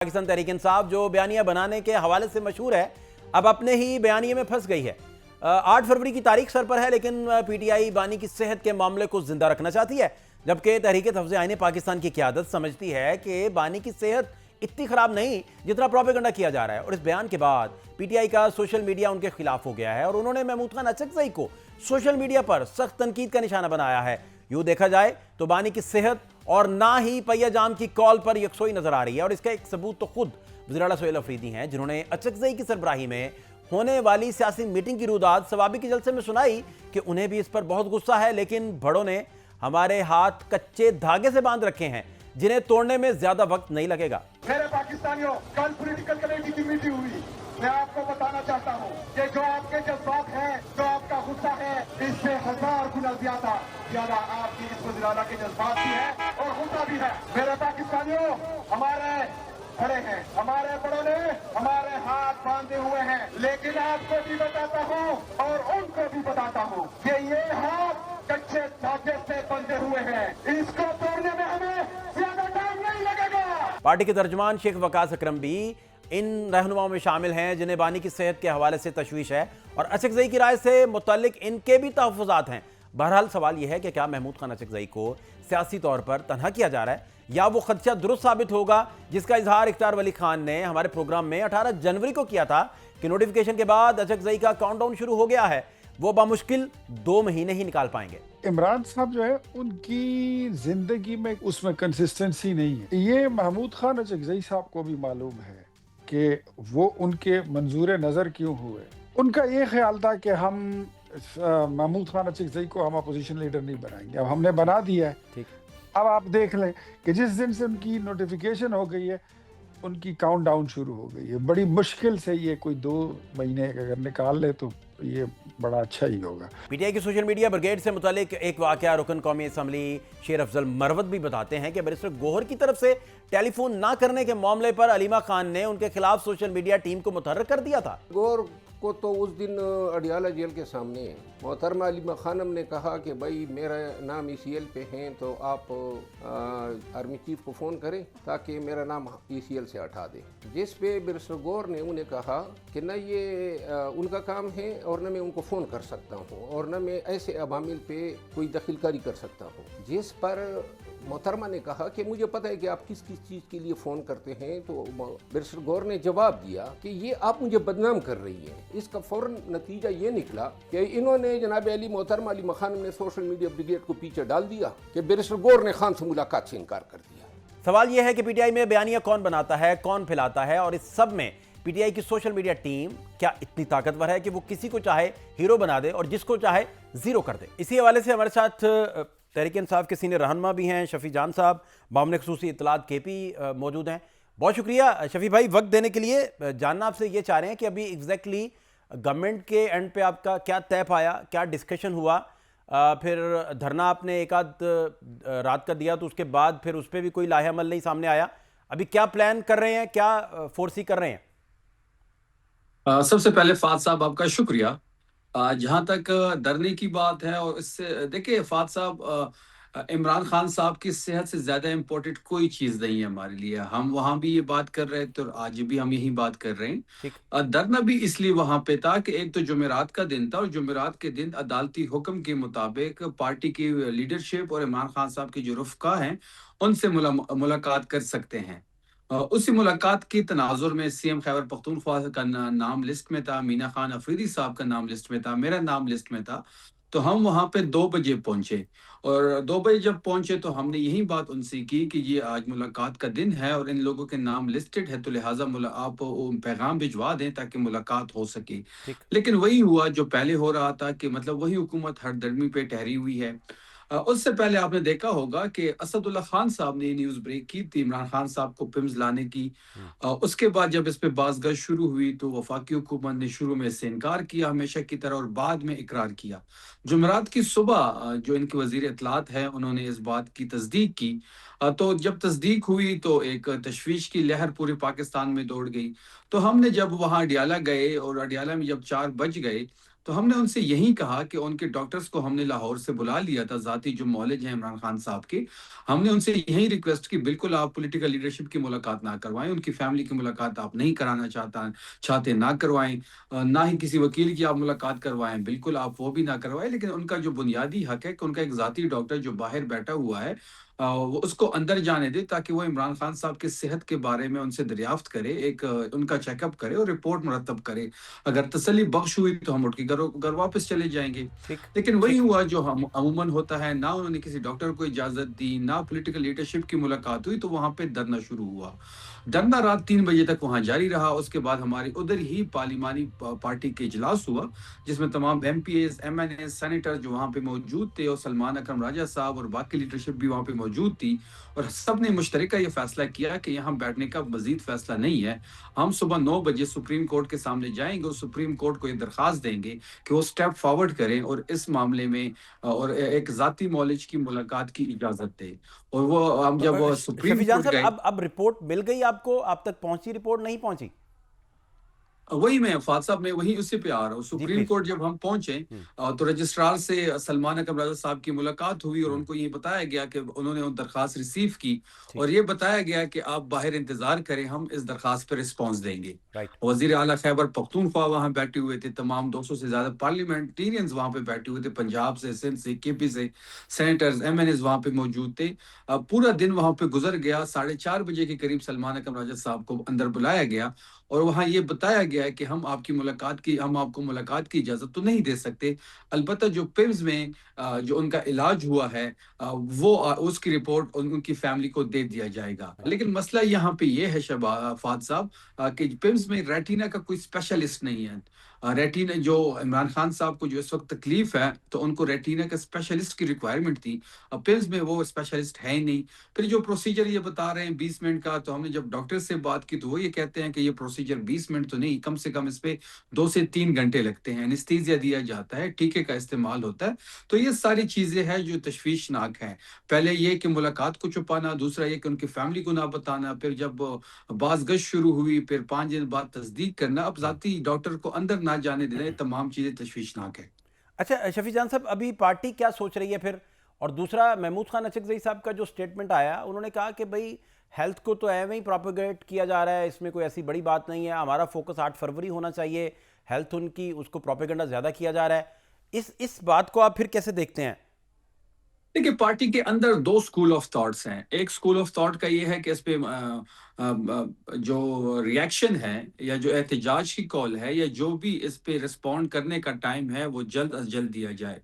पाकिस्तान तहरीक इंसाफ जो बयानिया बनाने के हवाले से मशहूर है, अब अपने ही बयानिए में फंस गई है। 8 फरवरी की तारीख सर पर है, लेकिन पीटीआई बानी की सेहत के मामले को जिंदा रखना चाहती है, जबकि तहरीक तहफ़्ज़ आईन पाकिस्तान की क़यादत समझती है कि बानी की सेहत इतनी ख़राब नहीं जितना प्रोपेगेंडा किया जा रहा है। और इस बयान के बाद पीटीआई का सोशल मीडिया उनके खिलाफ हो गया है और उन्होंने महमूद खान अचकज़ई को सोशल मीडिया पर सख्त तनकीद का निशाना बनाया है। यूँ देखा जाए तो बानी की सेहत और ना ही पहिया जाम की कॉल पर यकसोई नजर आ रही है, और इसका एक सबूत तो खुद वज़ीर आला सोहेल अफरीदी हैं, जिन्होंने अचकज़ई की सरबराही में होने वाली सियासी मीटिंग की रुदात सवाबी के जलसे में सुनाई कि उन्हें भी इस पर बहुत गुस्सा है, लेकिन बड़ों ने हमारे हाथ कच्चे धागे से बांध रखे हैं जिन्हें तोड़ने में ज्यादा वक्त नहीं लगेगा। मेरे पाकिस्तानियों, कल पॉलिटिकल कमेटी की मीटिंग हुई। मैं आपको बताना चाहता हूँ कि जो आपके जज्बात हैं, जो आपका गुस्सा है, इससे 1000 गुना ज्यादा आपकी इस वज़ीर आला के जज्बात भी है और गुस्सा भी है। मेरे पाकिस्तानियों, हमारे बड़े हैं, हमारे बड़ों ने हमारे हाथ बांधे हुए हैं, लेकिन आपको भी बताता हूँ और उनको भी बताता हूँ कि ये हाथ कच्चे धागे से बंधे हुए हैं, इसको तोड़ने में हमें ज्यादा टाइम नहीं लगेगा। पार्टी के तर्जुमान शेख वकास अकरम भी इन रहनुमाओं में शामिल हैं जिन्हें बानी की सेहत के हवाले से तशवीश है और अचकज़ई की राय से मुतल्लिक इनके भी तहफ़्फ़ुज़ात हैं। बहरहाल सवाल यह है कि क्या महमूद खान अचकज़ई को सियासी तौर पर तनहा किया जा रहा है या वो खदशा दुरुस्त साबित होगा, जिसका इजहार इख्तियार वली खान ने हमारे प्रोग्राम में 18 जनवरी को किया था कि नोटिफिकेशन के बाद अचकज़ई का काउंटडाउन शुरू हो गया है, वो बामुश्किल 2 महीने ही निकाल पाएंगे। इमरान साहब जो है उनकी जिंदगी में उसमें कंसिस्टेंसी नहीं है। ये महमूद खान अचकज़ई साहब को भी मालूम है कि वो उनके मंजूर नज़र क्यों हुए। उनका ये ख्याल था कि हम महमूद खान अचकज़ई को हम अपोजिशन लीडर नहीं बनाएंगे, अब हमने बना दिया है। ठीक, अब आप देख लें कि जिस दिन से उनकी नोटिफिकेशन हो गई है, उनकी काउंट डाउन शुरू हो गई है। बड़ी मुश्किल से ये कोई 2 महीने अगर निकाल ले तो ये बड़ा अच्छा ही होगा। पीटीआई की सोशल मीडिया ब्रिगेड से मुतालिक एक वाकया रुकन कौमी असम्बली शेर अफजल मरवत भी बताते हैं कि बैरिस्टर गोहर की तरफ से टेलीफोन ना करने के मामले पर अलीमा खान ने उनके खिलाफ सोशल मीडिया टीम को मुतहर्रिक कर दिया था। गोहर को तो उस दिन अडियाला जेल के सामने मोहतरमा अलीमा खानम ने कहा कि भाई मेरा नाम ECL पे हैं, तो आप आर्मी चीफ को फ़ोन करें ताकि मेरा नाम ECL से हटा दें। जिस पे बैरिस्टर गोहर ने उन्हें कहा कि न ये उनका काम है और न मैं उनको फ़ोन कर सकता हूँ और न मैं ऐसे अवामिल पे कोई दखलकारी कर सकता हूँ। जिस पर मोहतरमा ने कहा कि मुझे पता है कि आप किस किस चीज़ के लिए फ़ोन करते हैं। तो बैरिस्टर गोहर ने जवाब दिया कि ये आप मुझे बदनाम कर रही हैं। इसका फ़ौरन नतीजा ये निकला कि इन्होंने जनाब अली मोहतरमा अली खान ने सोशल मीडिया ब्रिगेड को पीछे डाल दिया कि बैरिस्टर गोहर ने खान से मुलाकात से इनकार कर दिया। सवाल यह है कि पीटीआई में बयानिया कौन बनाता है, कौन फैलाता है, और इस सब में पीटीआई की सोशल मीडिया टीम क्या इतनी ताकतवर है कि वो किसी को चाहे हीरो बना दे और जिसको चाहे जीरो कर दे। इसी हवाले से हमारे साथ तहरीक इंसाफ के सीनियर रहनुमा भी हैं शफी जान साहब, बामने खुसूसी इत्तलात KP मौजूद हैं। बहुत शुक्रिया शफी भाई वक्त देने के लिए। जानना आपसे ये चाह रहे हैं कि अभी एग्जैक्टली गवर्नमेंट के एंड पे आपका क्या तय पाया, क्या डिस्कशन हुआ, फिर धरना आपने एक आध रात का दिया तो उसके बाद फिर उस पर भी कोई लाहे अमल नहीं सामने आया, अभी क्या प्लान कर रहे हैं, क्या फोर्सी कर रहे हैं? सबसे पहले फाद साहब आपका शुक्रिया। जहाँ तक धरने की बात है, और इससे देखिए फाद साहब, इमरान खान साहब की सेहत से ज़्यादा इम्पोर्टेंट कोई चीज़ नहीं है हमारे लिए। हम वहाँ भी ये बात कर रहे थे और आज भी हम यही बात कर रहे ठीक। हैं। धरना भी इसलिए वहाँ पे था कि एक तो जुमेरात का दिन था और जुमेरात के दिन अदालती हुक्म के मुताबिक पार्टी की लीडरशिप और इमरान खान साहब के जो रुफ़का हैं उनसे मुलाकात कर सकते हैं। उसी मुलाकात की तनाजुर में CM खैबर पख्तूनख्वा का नाम लिस्ट में था, मीना खान अफरीदी साहब का नाम लिस्ट में था, मेरा नाम लिस्ट में था। तो हम वहाँ पे 2 बजे पहुँचे और 2 बजे जब पहुँचे तो हमने यही बात उनसे की कि ये आज मुलाकात का दिन है और इन लोगों के नाम लिस्टेड है, तो लिहाजा आप पैगाम भिजवा दें ताकि मुलाकात हो सके। लेकिन वही हुआ जो पहले हो रहा था कि मतलब वही हुकूमत हरदर्मी पे ठहरी हुई है। उससे पहले आपने देखा होगा कि असदुल्ला खान साहब ने न्यूज़ ब्रेक की थी इमरान खान साहब को पिम्स लाने की। उसके बाद जब इस पे बाज़गश शुरू हुई तो वफाकी हुकूमत ने शुरू में इससे इनकार किया हमेशा की तरह और बाद में इकरार किया। जुमेरात की सुबह जो इनके वज़ीर इत्तलात हैं उन्होंने इस बात की तस्दीक की। तो जब तस्दीक हुई तो एक तशवीश की लहर पूरे पाकिस्तान में दौड़ गई। तो हमने जब वहाँ अडियाला गए और अडियाला में जब 4 बज गए تو ہم نے ان سے یہی کہا کہ ان کے ڈاکٹرز کو ہم نے لاہور سے بلا لیا تھا، ذاتی جو معالج ہیں عمران خان صاحب کے، ہم نے ان سے یہی ریکویسٹ کی بالکل آپ پولیٹیکل لیڈرشپ کی ملاقات نہ کروائیں، ان کی فیملی کی ملاقات آپ نہیں کرانا چاہتے نہ کروائیں، نہ ہی کسی وکیل کی آپ ملاقات کروائیں، بالکل آپ وہ بھی نہ کروائیں، لیکن ان کا جو بنیادی حق ہے کہ ان کا ایک ذاتی ڈاکٹر جو باہر بیٹھا ہوا ہے وہ اس کو اندر جانے دے تاکہ وہ عمران خان صاحب کے صحت کے بارے میں ان سے دریافت کرے، ایک ان کا چیک اپ کرے اور رپورٹ مرتب کرے، اگر تسلی بخش ہوئی تو ہم اٹھ کے گھر واپس چلے جائیں گے۔ ٹھیک لیکن وہی ٹھیک ہوا جو ہم عموماً ہوتا ہے، نہ انہوں نے کسی ڈاکٹر کو اجازت دی، نہ پولیٹیکل لیڈرشپ کی ملاقات ہوئی، تو وہاں پہ دھرنا شروع ہوا۔ دھرنا رات 3 بجے تک وہاں جاری رہا، اس کے بعد ہماری ادھر ہی پارلیمانی پارٹی کے اجلاس ہوا، جس میں تمام MPs, MNAs, senator جو وہاں پہ موجود تھے، اور سلمان اکرم راجہ صاحب اور باقی لیڈرشپ بھی وہاں پہ موجود تھی، اور سب نے مشترکہ یہ فیصلہ کیا کہ یہاں بیٹھنے کا مزید فیصلہ نہیں ہے، ہم صبح 9 بجے سپریم کورٹ کے سامنے جائیں گے اور سپریم کورٹ کو یہ درخواست دیں گے کہ وہ سٹیپ فارورڈ کریں اور اس معاملے میں اور ایک ذاتی معالج کی ملاقات کی اجازت دے۔ اور وہ ہم جب وہ سپریم شفیع جان کورٹ صاحب، گئے، اب رپورٹ مل گئی آپ کو؟ آپ تک پہنچی رپورٹ نہیں پہنچی؟ وہی میں فاض صاحب میں وہی اسی پہ آ رہا ہوں۔ جی سپریم پلیز۔ کورٹ جب ہم پہنچے تو رجسٹرار سے سلمان اکرم رضا صاحب کی ملاقات ہوئی، اور ان کو یہ بتایا گیا کہ انہوں نے درخواست ریسیو کی، ٹھیک اور یہ بتایا گیا کہ آپ باہر انتظار کریں، ہم اس درخواست پہ رسپانس دیں گے۔ رائٹ وزیر اعلیٰ خیبر پختونخوا وہاں بیٹھے ہوئے تھے، تمام 200 سے زیادہ پارلیمنٹیرینز وہاں پہ بیٹھے ہوئے تھے، پنجاب سے، سندھ سے، کے پی سے، سینیٹرز، ایم این ایز وہاں پہ موجود تھے۔ پورا دن وہاں پہ گزر گیا، 4:30 بجے کے قریب سلمان اکرم راجہ صاحب کو اندر بلایا گیا، اور وہاں یہ بتایا گیا ہے کہ ہم آپ کو ملاقات کی اجازت تو نہیں دے سکتے، البتہ جو پیمز میں جو ان کا علاج ہوا ہے وہ اس کی رپورٹ ان کی فیملی کو دے دیا جائے گا۔ لیکن مسئلہ یہاں پہ یہ ہے فاد صاحب کہ پیمز میں ریٹینا کا کوئی اسپیشلسٹ نہیں ہے۔ ریٹینا جو عمران خان صاحب کو جو اس وقت تکلیف ہے تو ان کو ریٹینا کا اسپیشلسٹ کی ریکوائرمنٹ تھی، پیمز میں وہ اسپیشلسٹ ہے ہی نہیں۔ پھر جو پروسیجر یہ بتا رہے ہیں 20 منٹ کا، تو ہم نے جب ڈاکٹر سے بات کی تو وہ یہ کہتے ہیں کہ یہ پروسیجر 20 منٹ تو نہیں، کم سے کم اس پہ 2 سے 3 گھنٹے لگتے ہیں، انستھیزیا دیا جاتا ہے، ٹیکے کا استعمال ہوتا ہے۔ تو یہ ساری چیزیں ہیں جو تشویشناک ہیں، پہلے یہ کہ ملاقات کو چھپانا، دوسرا یہ کہ ان کی فیملی کو نہ بتانا، پھر جب باز گشت شروع ہوئی پھر 5 دن بعد تصدیق کرنا، اب ذاتی ڈاکٹر کو اندر نہ جانے دینا، تمام چیزیں تشویشناک ہیں۔ اچھا شفیع جان صاحب، ابھی پارٹی کیا سوچ رہی ہے پھر؟ اور دوسرا، محمود خان اچکزئی صاحب کا جو سٹیٹمنٹ آیا، انہوں نے کہا کہ بھئی ہیلتھ کو تو ایویں ہی پروپیگیٹ کیا جا رہا ہے، اس میں کوئی ایسی بڑی بات نہیں ہے، ہمارا فوکس 8 فروری ہونا چاہیے، ہیلتھ ان کی، اس کو پروپیگنڈا زیادہ کیا جا رہا ہے۔ اس بات کو آپ پھر کیسے دیکھتے ہیں؟ دیکھیں، پارٹی کے اندر 2 سکول آف تھاٹس ہیں۔ ایک سکول آف تھاٹ کا یہ ہے کہ اس پہ جو ریاکشن ہے یا جو احتجاج کی کال ہے یا جو بھی اس پہ رسپونڈ کرنے کا ٹائم ہے وہ جلد از جلد دیا جائے۔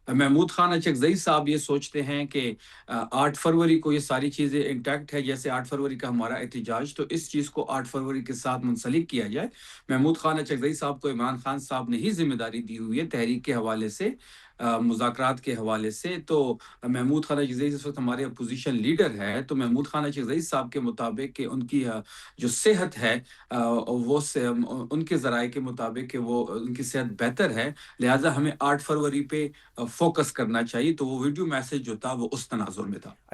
محمود خان اچکزئی صاحب یہ سوچتے ہیں کہ 8 فروری کو یہ ساری چیزیں انٹیکٹ ہے، جیسے 8 فروری کا ہمارا احتجاج، تو اس چیز کو 8 فروری کے ساتھ منسلک کیا جائے۔ محمود خان اچکزئی صاحب کو عمران خان صاحب نے ہی ذمہ داری دی ہوئی ہے تحریک کے حوالے سے، مذاکرات کے حوالے سے۔ تو محمود خان اچکزئی اس وقت ہمارے اپوزیشن لیڈر ہے، تو محمود خان اچکزئی صاحب کے مطابق کہ ان کی جو صحت ہے وہ ان کے ذرائع کے مطابق کہ وہ ان کی صحت بہتر ہے، لہٰذا ہمیں 8 فروری پہ فوکس کرنا چاہیے۔ تو وہ ویڈیو میسج جو تھا وہ اس تناظر میں تھا۔